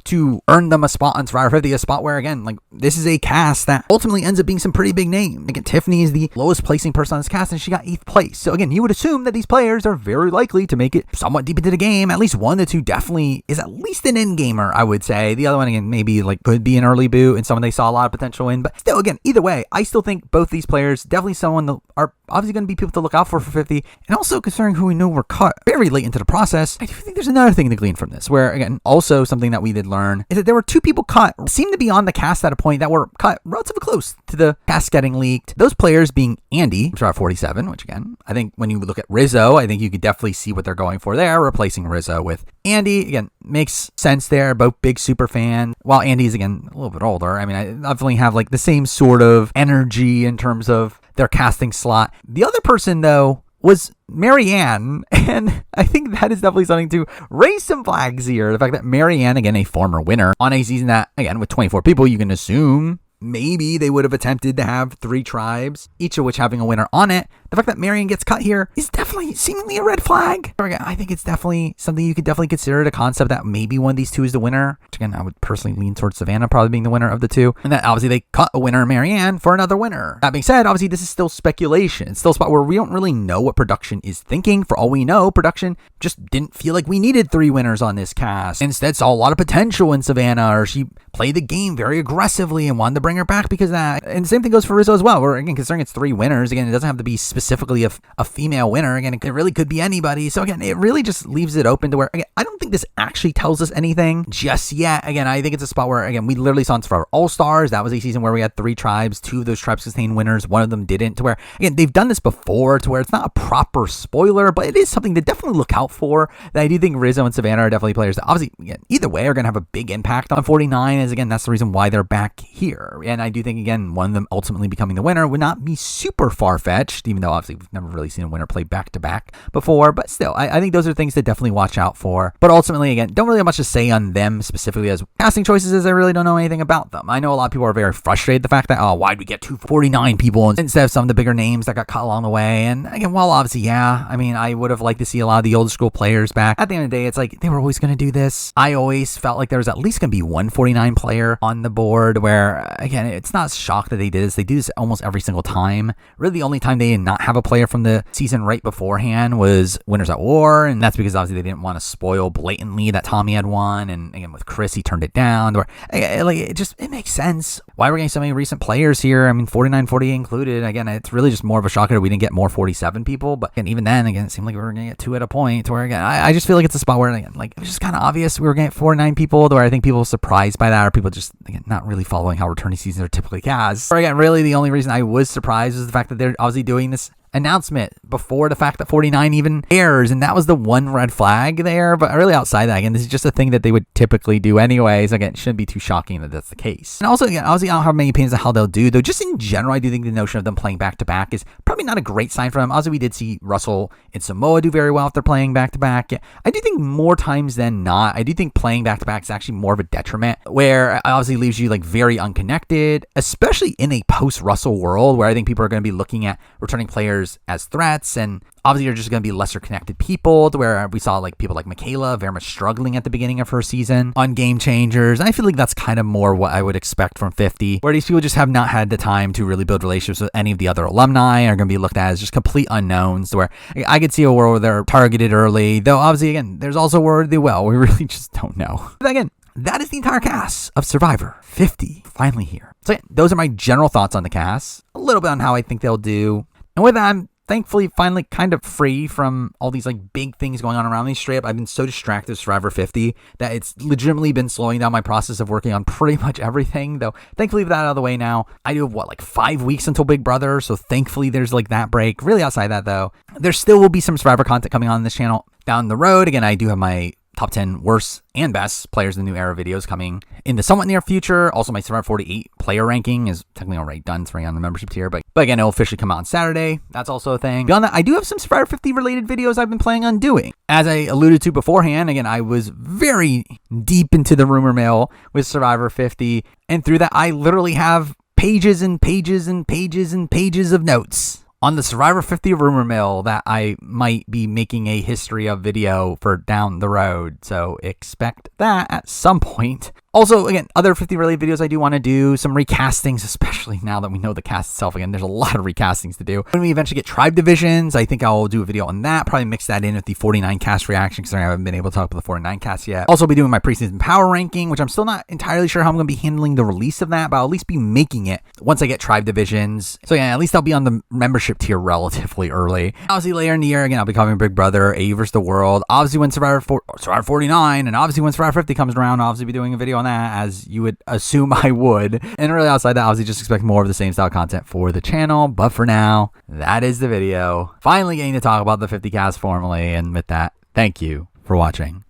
to earn them a spot on Survivor 50, a spot where again, like, this is a cast that ultimately ends up being some pretty big names. Again, Tiffany is the lowest placing person on this cast and she got 8th place. So again, you would assume that these players are very likely to make it somewhat deep into the game. At least one of the two definitely is at least an end gamer, I would say. The other one again maybe like could be an early boot and someone they saw a lot of potential in, but still again, either way, I still think both these players definitely someone that are obviously going to be people to look out for 50. And also considering who we know were cut very late into the process, I do think there's another thing to glean from this, where again, also something that we did learn is that there were 2 people cut, seemed to be on the cast at a point that were cut relatively close to the cast getting leaked. Those players being Andy, from 47, which again, I think when you look at Rizzo, I think you could definitely see what they're going for there, replacing Rizzo with Andy. Again, makes sense there, both big super fans. While Andy's again a little bit older, I mean, I definitely have like the same sort of energy in terms of their casting slot. The other person though was Marianne, and I think that is definitely something to raise some flags here. The fact that Marianne, again, a former winner on a season that, again, with 24 people, you can assume maybe they would have attempted to have 3 tribes, each of which having a winner on it. The fact that Marianne gets cut here is definitely seemingly a red flag. Again, I think it's definitely something you could definitely consider, the concept that maybe one of these 2 is the winner, which again, I would personally lean towards Savannah probably being the winner of the 2, and that obviously they cut a winner, Marianne, for another winner. That being said, obviously this is still speculation. It's still a spot where we don't really know what production is thinking. For all we know, production just didn't feel like we needed 3 winners on this cast. Instead, saw a lot of potential in Savannah, or she played the game very aggressively and wanted to bring her back because of that. And the same thing goes for Rizzo as well, where again, considering it's 3 winners, again, it doesn't have to be specifically a female winner. Again, it really could be anybody. So again, it really just leaves it open to where, again, I don't think this actually tells us anything just yet. Again, I think it's a spot where, again, we literally saw in Survivor All-Stars, that was a season where we had 3 tribes, 2 of those tribes contained winners, 1 of them didn't, to where, again, they've done this before, to where it's not a proper spoiler, but it is something to definitely look out for. That I do think Rizzo and Savannah are definitely players that obviously, again, either way, are going to have a big impact on 49, as again, that's the reason why they're back here. And I do think, again, one of them ultimately becoming the winner would not be super far-fetched, even though obviously we've never really seen a winner play back-to-back before, but still, I think those are things to definitely watch out for. But ultimately, again, don't really have much to say on them specifically as casting choices, as I really don't know anything about them. I know a lot of people are very frustrated the fact that, oh, why'd we get 249 people instead of some of the bigger names that got cut along the way? And again, while obviously, yeah, I mean, I would have liked to see a lot of the old school players back. At the end of the day, it's like, they were always going to do this. I always felt like there was at least going to be 149 player on the board, where, again, it's not shocked that they did this. They do this almost every single time. Really, the only time they did not have a player from the season right beforehand was Winners at War, and that's because obviously they didn't want to spoil blatantly that Tommy had won, and again, with Chris, he turned it down. Or, like, it makes sense. Why we're getting so many recent players here? I mean, 49, 48 included. Again, it's really just more of a shocker that we didn't get more 47 people, but again, even then, again, it seemed like we were going to get 2 at a point, where again, I just feel like it's a spot where, again, like, it was just kind of obvious we were getting 49 people, where I think people were surprised by that, or people just, again, not really following how returning seasons are typically cast. Or again, really the only reason I was surprised was the fact that they're obviously doing this announcement before the fact that 49 even airs, and that was the one red flag there. But really outside that, again, this is just a thing that they would typically do anyways. Again, it shouldn't be too shocking that that's the case. And also, again, obviously I don't have many opinions on how they'll do, though just in general, I do think the notion of them playing back-to-back is probably not a great sign for them. Also, we did see Russell and Samoa do very well if they're playing back-to-back. I do think more times than not, I do think playing back-to-back is actually more of a detriment, where it obviously leaves you like very unconnected, especially in a post-Russell world, where I think people are going to be looking at returning players players as threats, and obviously you're just going to be lesser connected people, to where we saw like people like Michaela very much struggling at the beginning of her season on Game Changers. And I feel like that's kind of more what I would expect from 50, where these people just have not had the time to really build relationships with any of the other alumni, and are going to be looked at as just complete unknowns, to where I could see a world where they're targeted early, though obviously again there's also a world where they will. We really just don't know. But again, that is the entire cast of Survivor 50 finally here. So yeah, those are my general thoughts on the cast, a little bit on how I think they'll do. And with that, I'm thankfully finally kind of free from all these like big things going on around me. Straight up, I've been so distracted with Survivor 50 that it's legitimately been slowing down my process of working on pretty much everything, though thankfully with that out of the way now, I do have like 5 weeks until Big Brother, so thankfully there's like that break. Really outside that though, there still will be some Survivor content coming on this channel down the road. Again, I do have my top 10 worst and best players in the new era videos coming in the somewhat near future. Also, my Survivor 48 player ranking is technically already done. It's right on the membership tier. But again, it'll officially come out on Saturday. That's also a thing. Beyond that, I do have some Survivor 50 related videos I've been planning on doing. As I alluded to beforehand, again, I was very deep into the rumor mill with Survivor 50. And through that, I literally have pages and pages and pages and pages of notes on the Survivor 50 rumor mill that I might be making a history of video for down the road. So expect that at some point. Also, again, other 50 related videos I do want to do, some recastings, especially now that we know the cast itself. Again, there's a lot of recastings to do. When we eventually get tribe divisions, I think I'll do a video on that. Probably mix that in with the 49 cast reaction, because I haven't been able to talk about the 49 cast yet. Also, I'll be doing my preseason power ranking, which I'm still not entirely sure how I'm going to be handling the release of that, but I'll at least be making it once I get tribe divisions. So yeah, at least I'll be on the membership tier relatively early. Obviously, later in the year, again, I'll be covering Big Brother, AU vs. the World. Obviously, when Survivor 49, and obviously when Survivor 50 comes around, I'll obviously be doing a video on that, as you would assume I would. And really outside that, obviously just expect more of the same style content for the channel. But for now, that is the video. Finally getting to talk about the 50 cast formally. And with that, thank you for watching.